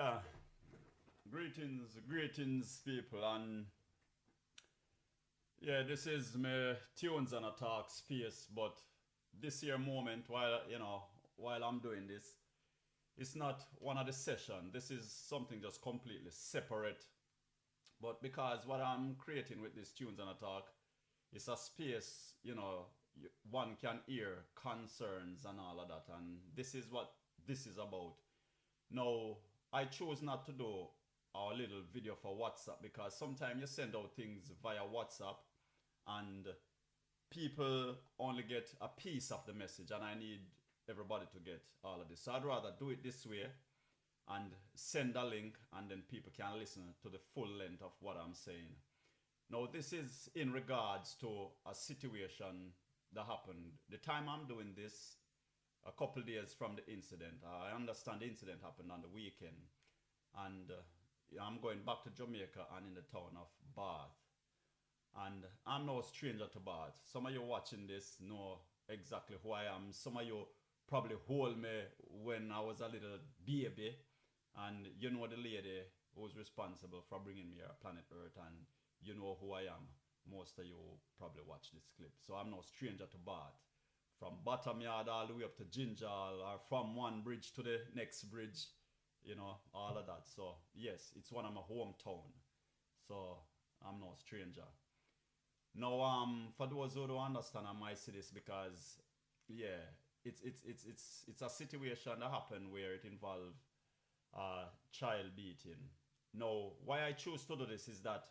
Yeah, greetings, people, and yeah, this is my tunes and a talk space. But this here moment, while I'm doing this, it's not one of the session. This is something just completely separate. But because what I'm creating with these tunes and a talk is a space, one can hear concerns and all of that, and this is what this is about. Now, I chose not to do our little video for WhatsApp because sometimes you send out things via WhatsApp and people only get a piece of the message, and I need everybody to get all of this. So I'd rather do it this way and send a link, and then people can listen to the full length of what I'm saying. Now, this is in regards to a situation that happened. The time I'm doing this, a couple days from the incident. I understand the incident happened on the weekend, and I'm going back to Jamaica and in the town of Bath. And I'm no stranger to Bath. Some of you watching this know exactly who I am. Some of you probably hold me when I was a little baby, and you know the lady who was responsible for bringing me here to planet Earth, and you know who I am. Most of you probably watch this clip. So I'm no stranger to Bath. From bottom yard all the way up to Ginger, or from one bridge to the next bridge, all of that. So yes, it's one of my hometown. So I'm no stranger. Now, for those who don't understand, I might say this because, yeah, it's a situation that happened where it involved child beating. Now, why I choose to do this is that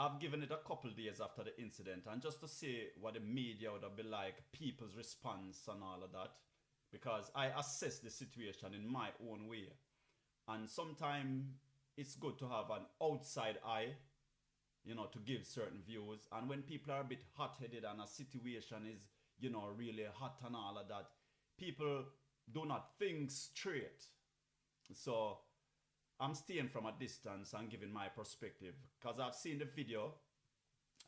I've given it a couple days after the incident, and just to see what the media would have been like, people's response and all of that, because I assess the situation in my own way. And sometimes it's good to have an outside eye, to give certain views. And when people are a bit hot-headed and a situation is, really hot and all of that, people do not think straight. So I'm staying from a distance and giving my perspective because I've seen the video.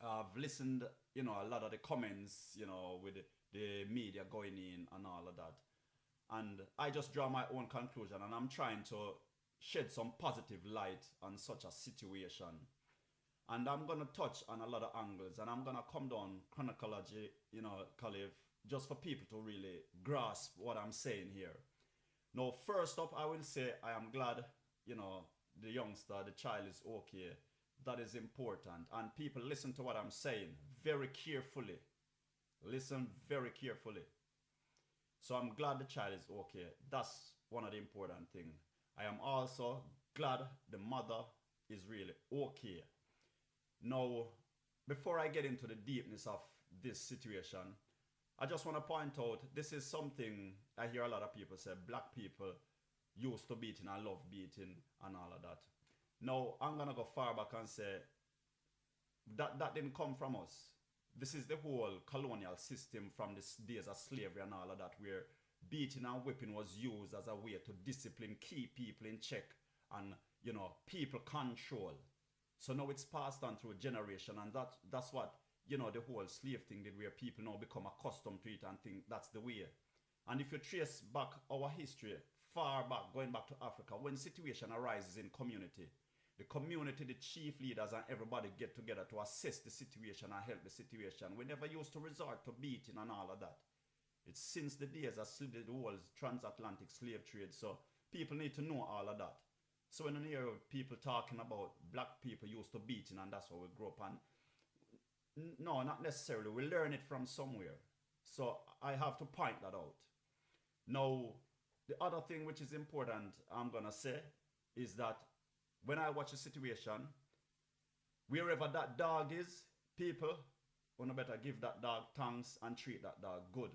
I've listened, a lot of the comments, with the media going in and all of that. And I just draw my own conclusion, and I'm trying to shed some positive light on such a situation. And I'm going to touch on a lot of angles, and I'm going to come down chronology, Khalif, just for people to really grasp what I'm saying here. Now, first up, I will say I am glad the youngster, the child is okay. That is important. And people listen to what I'm saying very carefully. Listen very carefully. So I'm glad the child is okay. That's one of the important things. I am also glad the mother is really okay. Now, before I get into the deepness of this situation, I just want to point out this is something I hear a lot of people say. Black people used to beating and love beating and all of that. Now, I'm going to go far back and say that didn't come from us. This is the whole colonial system from the days of slavery and all of that, where beating and whipping was used as a way to discipline, keep people in check, and, people control. So now it's passed on through a generation, and that's what, the whole slave thing did, where people now become accustomed to it and think that's the way. And if you trace back our history, far back, going back to Africa, when situation arises in community, the community, the chief leaders and everybody get together to assess the situation and help the situation. We never used to resort to beating and all of that. It's since the days of the whole transatlantic slave trade, so people need to know all of that. So when you hear people talking about black people used to beating and that's what we grew up on, no, not necessarily. We learn it from somewhere. So I have to point that out. Now, the other thing which is important, I'm going to say, is that when I watch a situation, wherever that dog is, people, want to better give that dog thanks and treat that dog good.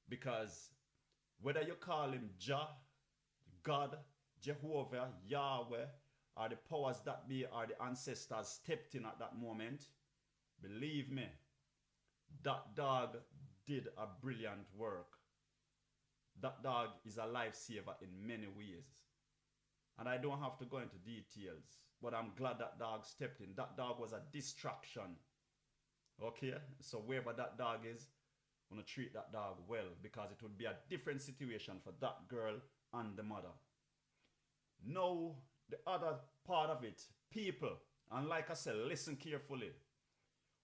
Because whether you call him Jah, God, Jehovah, Yahweh, or the powers that be, or the ancestors stepped in at that moment, believe me, that dog did a brilliant work. That dog is a lifesaver in many ways. And I don't have to go into details, but I'm glad that dog stepped in. That dog was a distraction. Okay? So wherever that dog is, I'm going to treat that dog well, because it would be a different situation for that girl and the mother. Now, the other part of it, people, and like I said, listen carefully.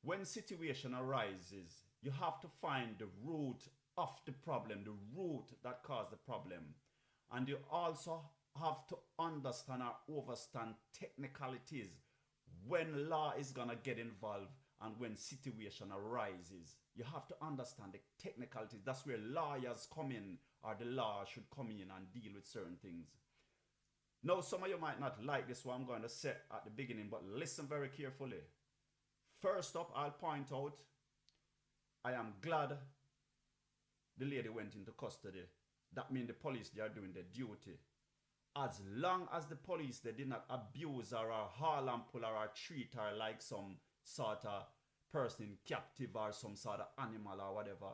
When situation arises, you have to find the root of the problem, the root that caused the problem. And you also have to understand or understand technicalities when law is gonna get involved and when situation arises. You have to understand the technicalities. That's where lawyers come in, or the law should come in and deal with certain things. Now, some of you might not like this, what I'm going to say at the beginning, but listen very carefully. First up, I'll point out, I am glad the lady went into custody. That means the police, they are doing their duty. As long as the police, they did not abuse her or haul and pull her or treat her like some sort of person captive or some sort of animal or whatever,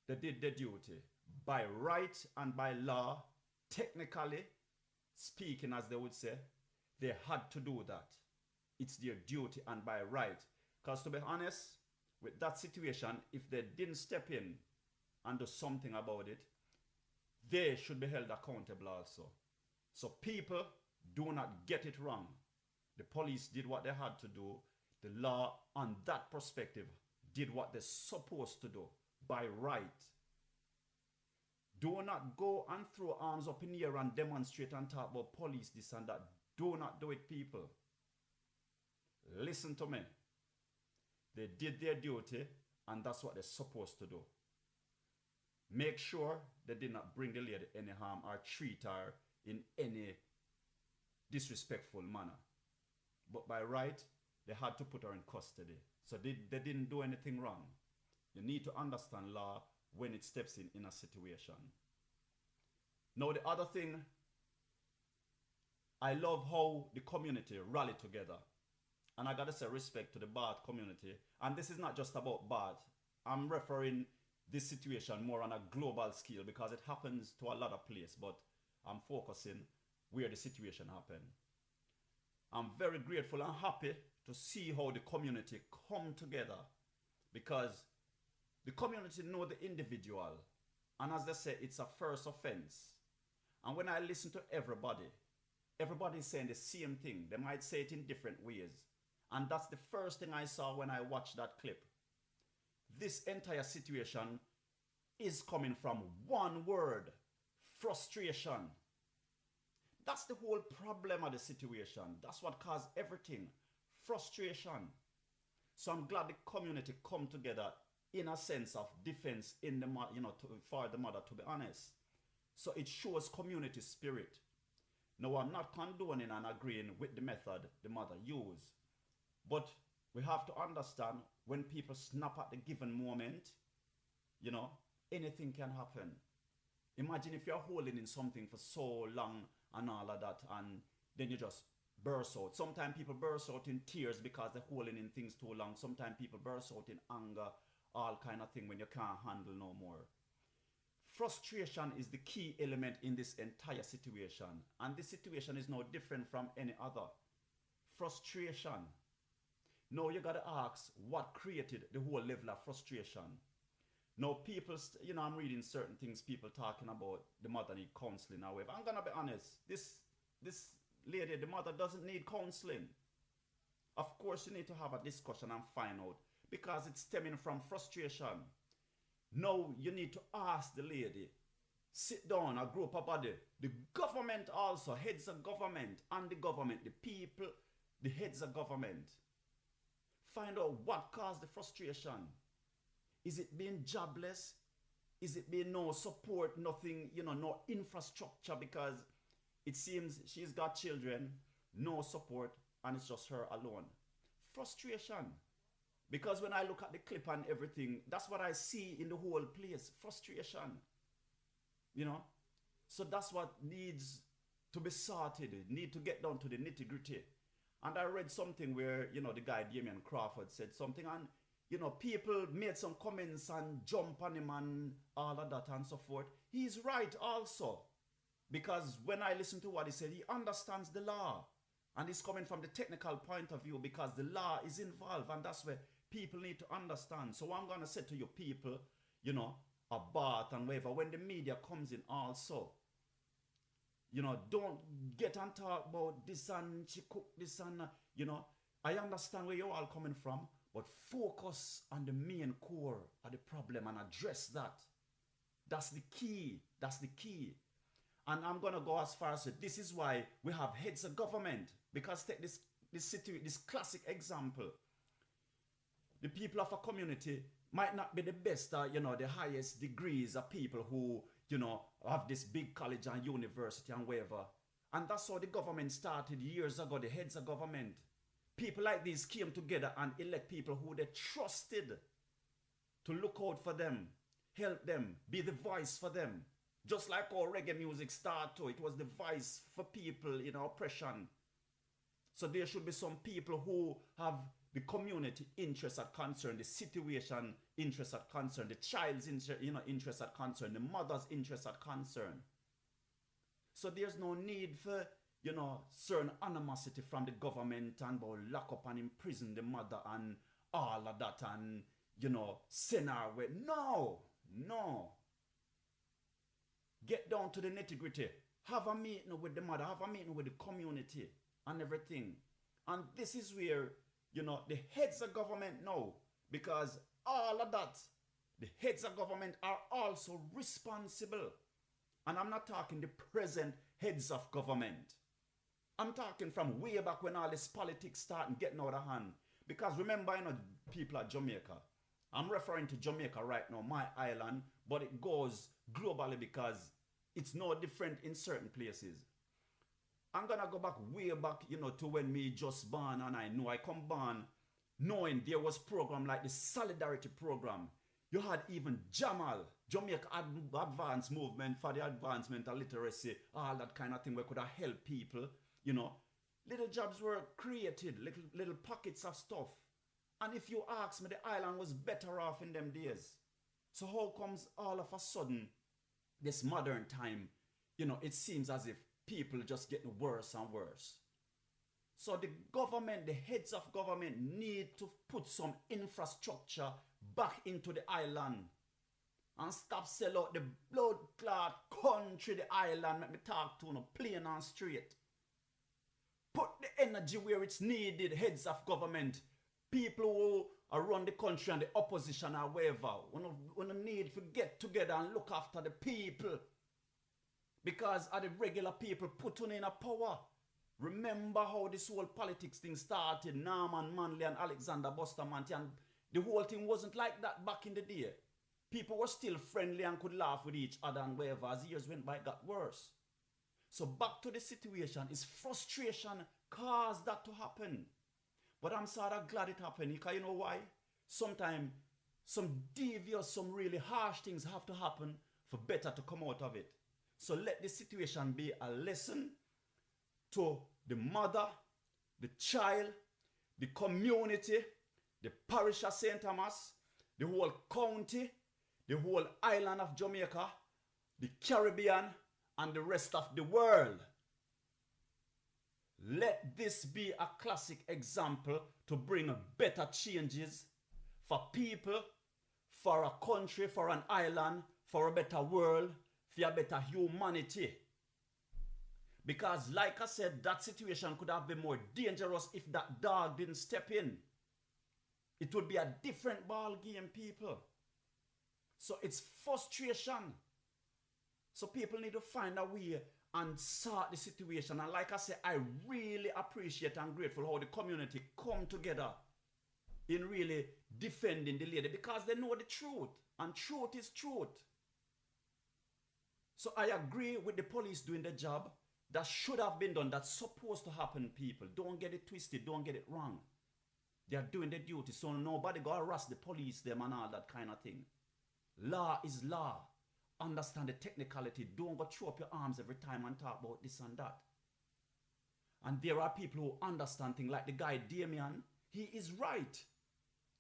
they did their duty. By right and by law, technically speaking, as they would say, they had to do that. It's their duty and by right. Because to be honest, with that situation, if they didn't step in and do something about it, they should be held accountable also. So people, do not get it wrong. The police did what they had to do. The law, on that perspective, did what they're supposed to do by right. Do not go and throw arms up in the air and demonstrate and talk about police, this and that. Do not do it, people. Listen to me. They did their duty, and that's what they're supposed to do. Make sure they did not bring the lady any harm or treat her in any disrespectful manner. But by right, they had to put her in custody. So they didn't do anything wrong. You need to understand law when it steps in a situation. Now, the other thing, I love how the community rallied together. And I gotta say respect to the Bath community. And this is not just about Bath. I'm referring this situation more on a global scale because it happens to a lot of places, but I'm focusing where the situation happened. I'm very grateful and happy to see how the community come together, because the community know the individual, and as they say, it's a first offense. And when I listen to everybody is saying the same thing. They might say it in different ways, and that's the first thing I saw when I watched that clip. This entire situation is coming from one word: frustration. That's the whole problem of the situation. That's what caused everything. Frustration. So I'm glad the community come together in a sense of defense in the for the mother, to be honest. So it shows community spirit. Now, I'm not condoning and agreeing with the method the mother used, but we have to understand when people snap at the given moment, anything can happen. Imagine if you're holding in something for so long and all of that, and then you just burst out. Sometimes people burst out in tears because they're holding in things too long. Sometimes people burst out in anger, all kind of thing when you can't handle no more. Frustration is the key element in this entire situation, and this situation is no different from any other. Frustration. Now you gotta ask, what created the whole level of frustration? Now people, I'm reading certain things, people talking about the mother need counseling. However, I'm gonna be honest, this lady, the mother doesn't need counseling. Of course, you need to have a discussion and find out, because it's stemming from frustration. Now you need to ask the lady, sit down, a group of body, the government also, heads of government, and the government, the people, the heads of government. Find out what caused the frustration. Is it being jobless? Is it being no support, nothing, no infrastructure? Because it seems she's got children, no support, and it's just her alone. Frustration. Because when I look at the clip and everything, that's what I see in the whole place. Frustration. So that's what needs to be sorted. Need to get down to the nitty gritty. And I read something where, the guy Damien Crawford said something, and people made some comments and jump on him and all of that and so forth. He's right also. Because when I listen to what he said, he understands the law. And he's coming from the technical point of view, because the law is involved, and that's where people need to understand. So I'm going to say to you people, about and whatever, when the media comes in also, don't get and talk about this and she cook this and, I understand where you're all coming from, but focus on the main core of the problem and address that. That's the key. That's the key. And I'm going to go as far as say, this is why we have heads of government. Because take this classic example. The people of a community might not be the best, the highest degrees of people who, have this big college and university and whatever. And that's how the government started years ago, the heads of government. People like these came together and elect people who they trusted to look out for them, help them, be the voice for them. Just like how reggae music started, it was the voice for people in oppression. So there should be some people who have the community interest at concern, the situation interest at concern, the child's interest at concern, the mother's interest at concern. So there's no need for, certain animosity from the government and lock up and imprison the mother and all of that and, send her away. No. Get down to the nitty-gritty. Have a meeting with the mother, have a meeting with the community and everything. And this is where, the heads of government know, because all of that, the heads of government are also responsible. And I'm not talking the present heads of government. I'm talking from way back when all this politics started getting out of hand. Because remember, people at Jamaica. I'm referring to Jamaica right now, my island, but it goes globally because it's no different in certain places. I'm going to go back way back, to when me just born, and I know I come born knowing there was program like the Solidarity Program. You had even Jamal, Jamaica Advance Movement for the advancement of literacy, all that kind of thing where could have helped people, Little jobs were created, little pockets of stuff. And if you ask me, the island was better off in them days. So how comes all of a sudden, this modern time, it seems as if people just getting worse and worse. So the government, the heads of government need to put some infrastructure back into the island and stop sell out the blood clot country, the island, let me talk to plain and straight. Put the energy where it's needed, heads of government, people who are run the country and the opposition or whatever, when need to get together and look after the people. Because of the regular people putting in a power. Remember how this whole politics thing started, Norman Manley and Alexander Bustamante, and the whole thing wasn't like that back in the day. People were still friendly and could laugh with each other and whatever. As years went by, it got worse. So back to the situation, is frustration caused that to happen. But I'm sort of glad it happened, because you know why? Sometimes some devious, some really harsh things have to happen for better to come out of it. So let the situation be a lesson to the mother, the child, the community, the parish of St. Thomas, the whole county, the whole island of Jamaica, the Caribbean, and the rest of the world. Let this be a classic example to bring better changes for people, for a country, for an island, for a better world, for a better humanity. Because like I said, that situation could have been more dangerous if that dog didn't step in. It would be a different ball game, people. So it's frustration. So people need to find a way and sort the situation. And like I said, I really appreciate and grateful how the community come together in really defending the lady, because they know the truth, and truth is truth. So I agree with the police doing the job. That should have been done. That's supposed to happen, people. Don't get it twisted. Don't get it wrong. They are doing their duty. So nobody go harass the police, them and all that kind of thing. Law is law. Understand the technicality. Don't go throw up your arms every time and talk about this and that. And there are people who understand things, like the guy Damien. He is right.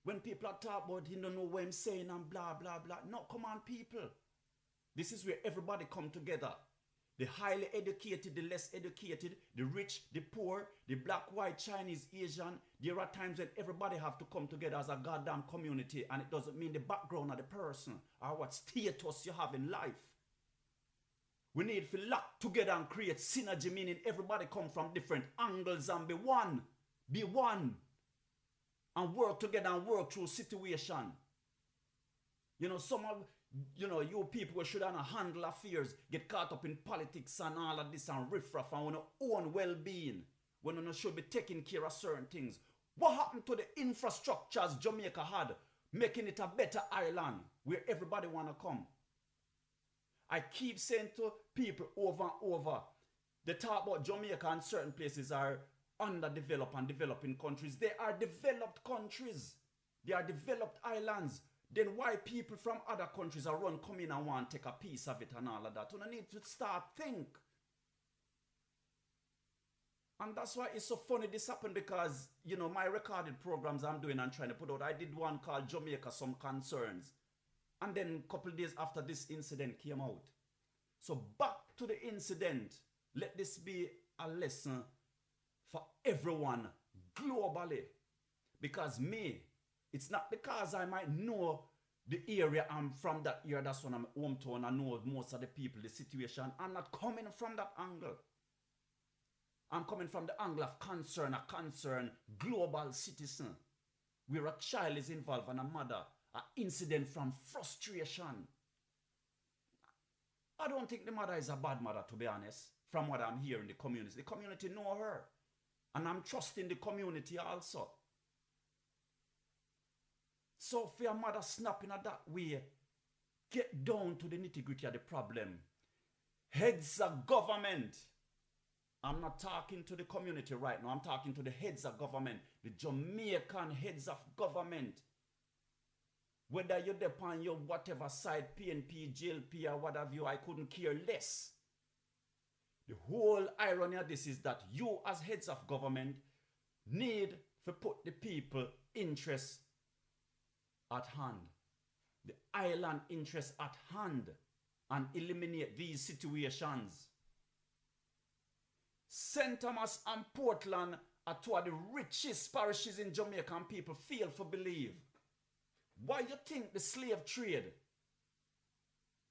When people are talking about he don't know what I'm saying and blah, blah, blah. No, come on, people. This is where everybody come together. The highly educated, the less educated, the rich, the poor, the black, white, Chinese, Asian. There are times when everybody have to come together as a goddamn community, and it doesn't mean the background of the person or what status you have in life. We need to lock together and create synergy, meaning everybody come from different angles and be one. Be one. And work together and work through situation. You know, some of, you people should not handle affairs, get caught up in politics and all of this and riffraff and want to own well-being. When you should be taking care of certain things. What happened to the infrastructures Jamaica had, making it a better island where everybody want to come? I keep saying to people over and over, they talk about Jamaica and certain places are underdeveloped and developing countries. They are developed countries. They are developed islands. Then why people from other countries are come in and want to take a piece of it and all of that? You need to start think. And that's why it's so funny this happened because, my recorded programs I'm doing and trying to put out, I did one called Jamaica Some Concerns. And then a couple of days after this incident came out. So back to the incident. Let this be a lesson for everyone globally. Because it's not because I might know the area I'm from, that area, that's when I'm hometown, I know most of the people, the situation. I'm not coming from that angle. I'm coming from the angle of concern, a concerned global citizen, where a child is involved and a mother, an incident from frustration. I don't think the mother is a bad mother, to be honest, from what I'm hearing in the community. The community know her. And I'm trusting the community also. So for your mother snapping at that way, get down to the nitty-gritty of the problem. Heads of government. I'm not talking to the community right now. I'm talking to the heads of government. The Jamaican heads of government. Whether you're there on your whatever side, PNP, JLP or whatever you, I couldn't care less. The whole irony of this is that you as heads of government need to put the people interests at hand. The island interests at hand and eliminate these situations. St. Thomas and Portland are two of the richest parishes in Jamaica and people fail to believe. Why you think the slave trade?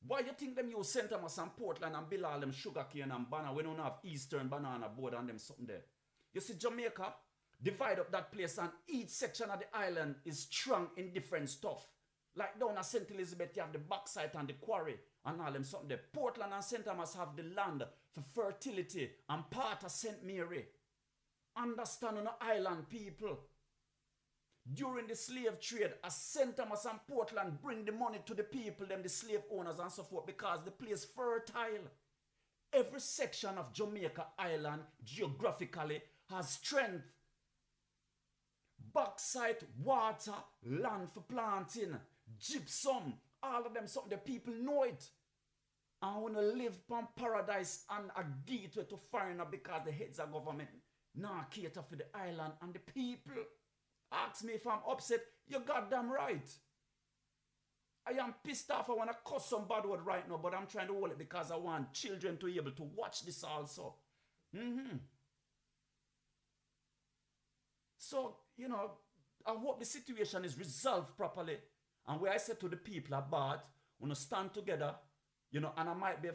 Why you think them use St. Thomas and Portland and build all them sugarcane and banana? We don't have Eastern banana board and them something there. You see Jamaica, divide up that place and each section of the island is strong in different stuff. Like down at St. Elizabeth, you have the bauxite and the quarry and all them something there. Portland and St. Thomas have the land for fertility and part of St. Mary. Understand on the island people. During the slave trade, as St. Thomas and Portland bring the money to the people, them the slave owners and so forth, because the place fertile. Every section of Jamaica Island geographically has strength. Bauxite, water, land for planting, gypsum, all of them something the people know it. And want to live from paradise and a gateway to foreigner because the heads of government now cater for the island and the people. Ask me if I'm upset, you're goddamn right. I am pissed off, I want to cuss some bad word right now, but I'm trying to hold it because I want children to be able to watch this also. So, I hope the situation is resolved properly. And where I said to the people about, want to stand together, and I might be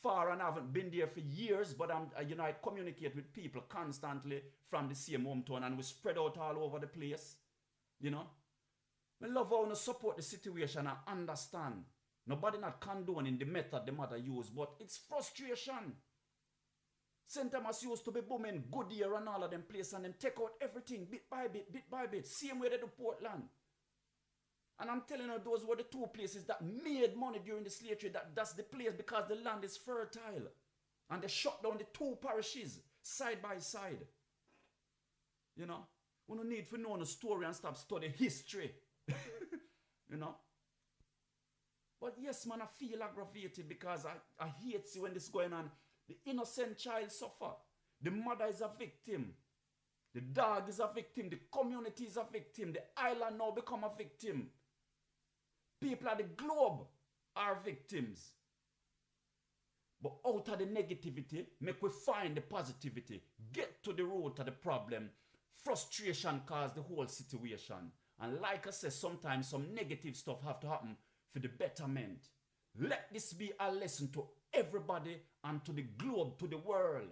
far and I haven't been there for years, but I communicate with people constantly from the same hometown and we spread out all over the place. I love how you support the situation and understand. Nobody not condoning the method the mother used, but it's frustration. St. Thomas used to be booming Goodyear and all of them places and them take out everything bit by bit. Same way they do Portland. And I'm telling you, those were the two places that made money during the slave trade. That's the place because the land is fertile. And they shut down the two parishes side by side. We don't need to know the story and stop studying history. But yes, man, I feel aggravated because I hate see when this is going on. The innocent child suffer. The mother is a victim. The dog is a victim. The community is a victim. The island now become a victim. People at the globe are victims. But out of the negativity, make we find the positivity. Get to the root of the problem. Frustration cause the whole situation. And like I said, sometimes some negative stuff have to happen for the betterment. Let this be a lesson to everybody and to the globe, to the world.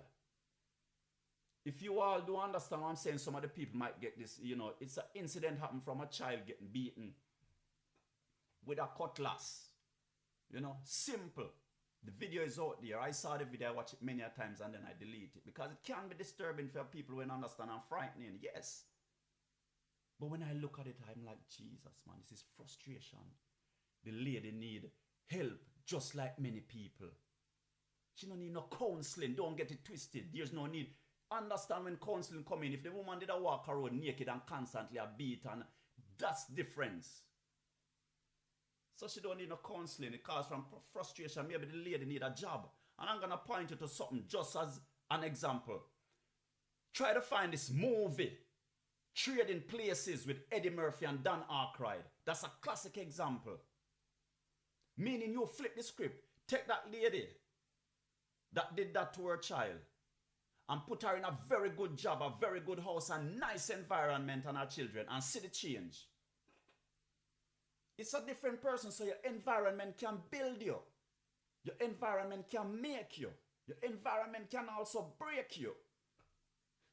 If you all do understand what I'm saying, some of the people might get this, it's an incident happened from a child getting beaten with a cutlass. Simple. The video is out there. I saw the video, I watched it many a times and then I delete it because it can be disturbing for people when understand and frightening, yes. But when I look at it, I'm like, Jesus, man, this is frustration. The lady need help just like many people. She don't need no counseling. Don't get it twisted. There's no need. Understand when counseling come in. If the woman did a walk around naked and constantly a beat, and that's difference. So she don't need no counseling. It causes from frustration. Maybe the lady need a job. And I'm going to point you to something just as an example. Try to find this movie, Trading Places with Eddie Murphy and Dan Aykroyd. That's a classic example. Meaning you flip the script, take that lady that did that to her child and put her in a very good job, a very good house, a nice environment and her children, and see the change. It's a different person, so your environment can build you. Your environment can make you. Your environment can also break you.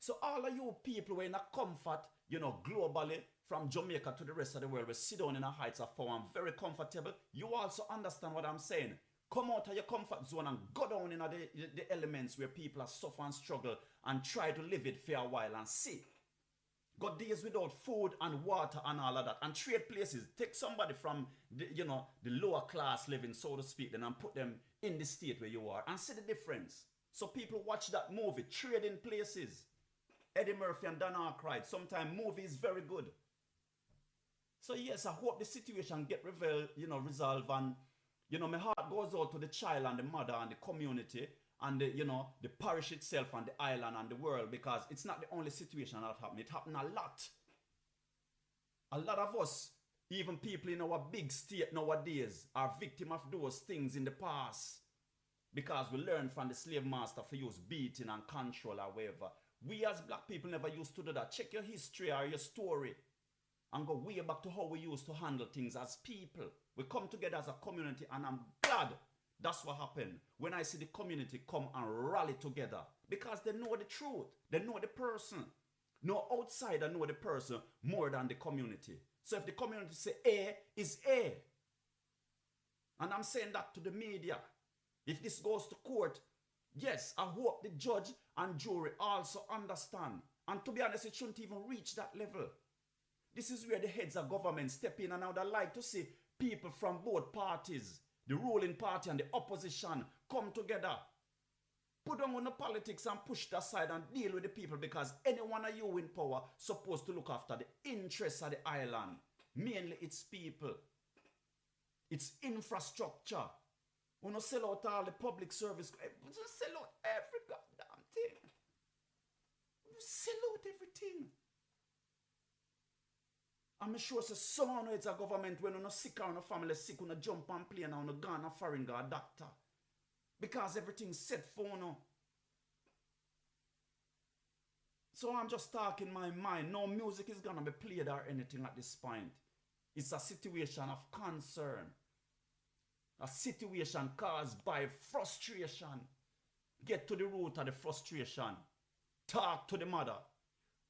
So all of you people who are in a comfort, globally, from Jamaica to the rest of the world, we sit down in a heights of power and very comfortable. You also understand what I'm saying. Come out of your comfort zone and go down in the elements where people are suffer and struggle and try to live it for a while and see. Got days without food and water and all of that. And trade places. Take somebody from the lower class living, so to speak, then and put them in the state where you are and see the difference. So people watch that movie, Trading Places. Eddie Murphy and Dan Aykroyd. Sometimes movie is very good. So yes, I hope the situation get resolved, and my heart goes out to the child and the mother and the community and the parish itself and the island and the world, because it's not the only situation that happened. It happened a lot. A lot of us, even people in our big state nowadays, are victim of those things in the past because we learned from the slave master to use beating and control or whatever. We as black people never used to do that. Check your history or your story and go way back to how we used to handle things as people. We come together as a community, and I'm glad that's what happened when I see the community come and rally together, because they know the truth. They know the person. No outsider know the person more than the community. So if the community say A is A, and I'm saying that to the media, if this goes to court, yes, I hope the judge and jury also understand. And to be honest, it shouldn't even reach that level. This is where the heads of government step in, and I would like to see people from both parties, the ruling party and the opposition, come together. Put down on the politics and push that aside and deal with the people, because any one of you in power supposed to look after the interests of the island. Mainly its people. Its infrastructure. We don't sell out all the public service. We just sell out every goddamn thing. We sell out everything. I'm sure someone who is a government, when you're sick or your family sick, you jump on plane and you go on a foreign go a doctor. Because everything's set for you. So I'm just talking my mind. No music is going to be played or anything at this point. It's a situation of concern. A situation caused by frustration. Get to the root of the frustration. Talk to the mother.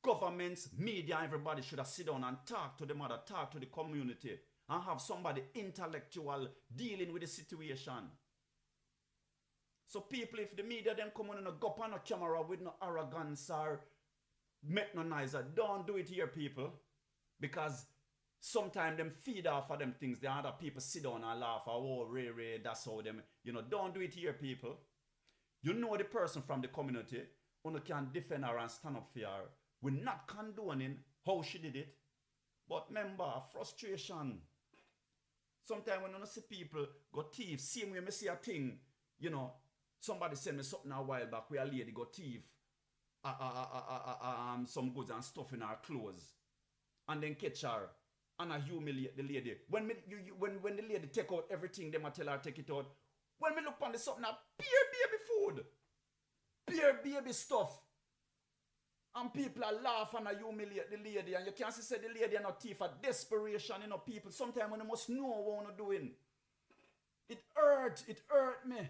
Governments, media, everybody should have sit down and talk to the mother, talk to the community, and have somebody intellectual dealing with the situation. So people, if the media then come on and go up on a camera with no arrogance or make no noise, don't do it here, people. Because sometimes them feed off of them things. The other people sit down and laugh, oh, Ray, that's how them, don't do it here, people. You know the person from the community who can defend her and stand up for her. We're not condoning how she did it. But remember, frustration. Sometimes when you see people go thief, same way I see a thing, somebody sent me something a while back where a lady go thief some goods and stuff in her clothes. And then catch her and I humiliate the lady. When the lady take out everything, them I tell her take it out. When me look on the something, pure baby food. Pure baby stuff. And people are laughing and humiliate the lady. And you can't say the lady are not thief. A desperation, people. Sometimes when you must know what you're doing. It hurt me.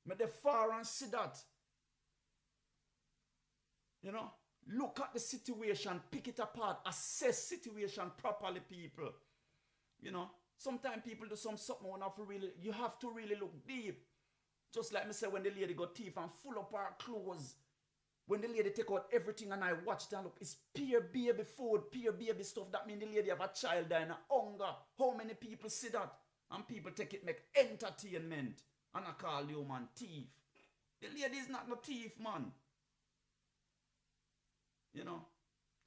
Me the far and see that. You know, look at the situation, pick it apart, assess situation properly, people. You know, sometimes people do something you have to really look deep. Just like me say when the lady got teeth and full up her clothes. When the lady take out everything and I watched and look, it's pure baby food, pure baby stuff. That means the lady have a child dying of hunger. How many people see that? And people take it make entertainment. And I call the woman thief. The lady is not no thief, man. You know,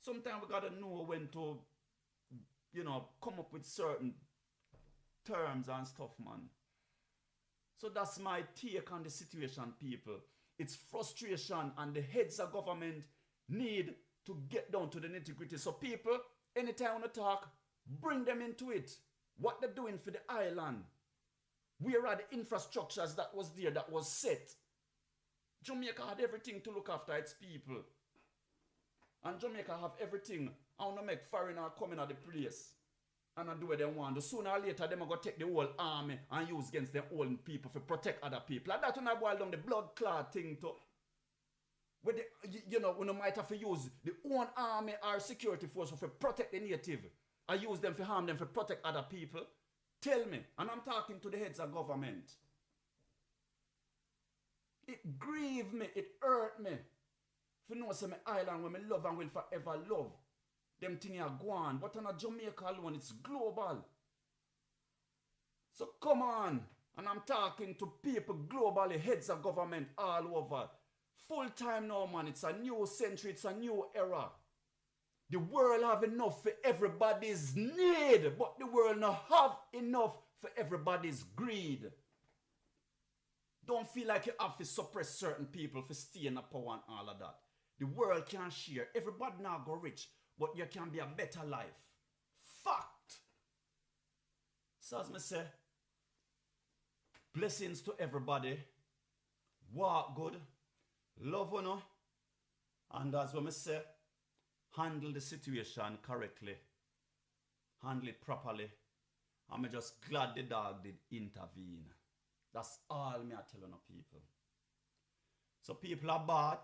sometimes we gotta know when to, you know, come up with certain terms and stuff, man. So that's my take on the situation, people. It's frustration, and the heads of government need to get down to the nitty-gritty. So people, anytime I want to talk, bring them into it. What they're doing for the island. Where are the infrastructures that was there, that was set? Jamaica had everything to look after its people. And Jamaica have everything. I want to make foreigners come in at the place. And I do what they want. Sooner or later, them are going to take the whole army and use against their own people to protect other people. And that's when I boil down the blood clot thing to. Where they, you know, when they might have to use the own army or security force to protect the native. I use them to harm them to protect other people. Tell me. And I'm talking to the heads of government. It grieved me. It hurt me. If you know, say my island where me love and will forever love. Them things are gone. But on a Jamaica alone, it's global. So come on. And I'm talking to people globally, heads of government all over. Full time now, man. It's a new century. It's a new era. The world have enough for everybody's need. But the world not have enough for everybody's greed. Don't feel like you have to suppress certain people for staying in power and all of that. The world can't share. Everybody now go rich. But you can be a better life. Fact. So as me say, blessings to everybody. Walk good. Love one. And as me say, handle the situation correctly. Handle it properly. I'm just glad the dog did intervene. That's all me I tell you people. So people are bad.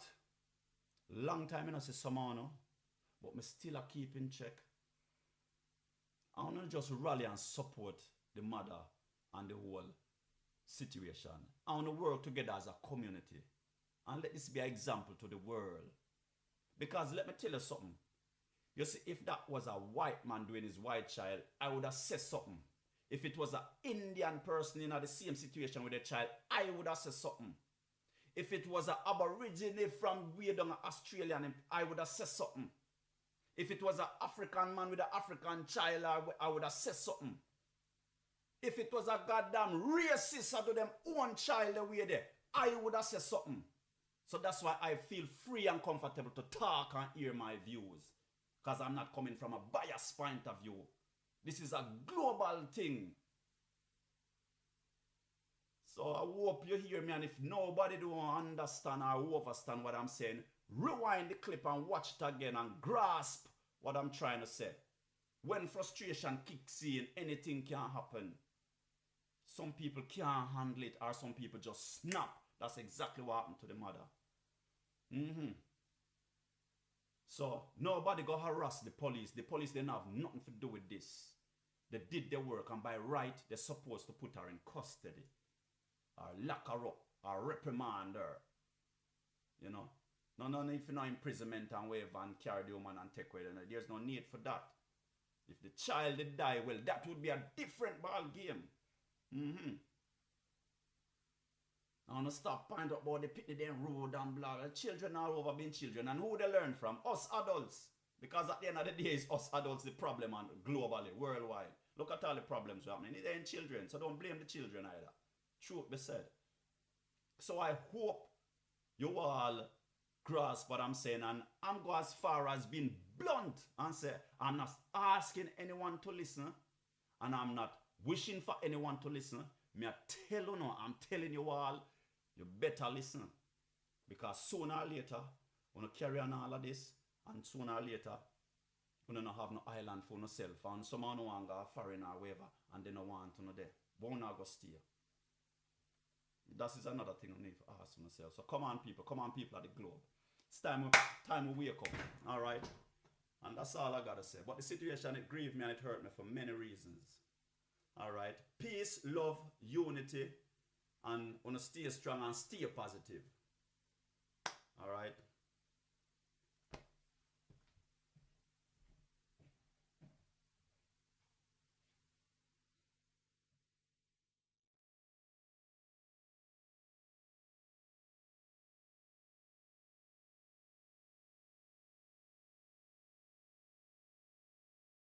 Long time I don't see someone. But me still a keep in check. I want to just rally and support the mother and the whole situation. I want to work together as a community. And let this be an example to the world. Because let me tell you something. You see, if that was a white man doing his white child, I would have said something. If it was an Indian person in the same situation with a child, I would have said something. If it was an Aborigine from way down Australian, I would have said something. If it was an African man with an African child, I would have said something. If it was a goddamn racist to them own child the way there, I would have said something. So that's why I feel free and comfortable to talk and hear my views. Because I'm not coming from a biased point of view. This is a global thing. So I hope you hear me, and if nobody don't understand or understand what I'm saying, rewind the clip and watch it again and grasp what I'm trying to say. When frustration kicks in, anything can happen. Some people can't handle it, or some people just snap. That's exactly what happened to the mother. So nobody go harass the police. The police didn't have nothing to do with this. They did their work, and by right, they're supposed to put her in custody. Or lock her up, or reprimand her. You know? No, if you know imprisonment and wave and carry the woman and take away, there's no need for that. If the child did die, well, that would be a different ball game. I want to stop point up about the pitney them road and blah. The children all over being children. And who they learn from? Us adults. Because at the end of the day, it's us adults the problem, and globally, worldwide. Look at all the problems happening. It ain't children, so don't blame the children either. Truth be said. So I hope you all grasp what I'm saying, and I'm going as far as being blunt and say I'm not asking anyone to listen, and I'm not wishing for anyone to listen. Me I tell you now, I'm telling you all, you better listen, because sooner or later we're going to carry on all of this, and sooner or later we don't have no island for yourself, and someone no want to go foreign or whatever, and they don't want to know there. But we're not going to stay. That is another thing I need to ask myself. So come on, people of the globe. It's time we wake up. All right, and that's all I gotta say. But the situation, it grieved me and it hurt me for many reasons. All right, peace, love, unity, and wanna stay strong and stay positive. All right.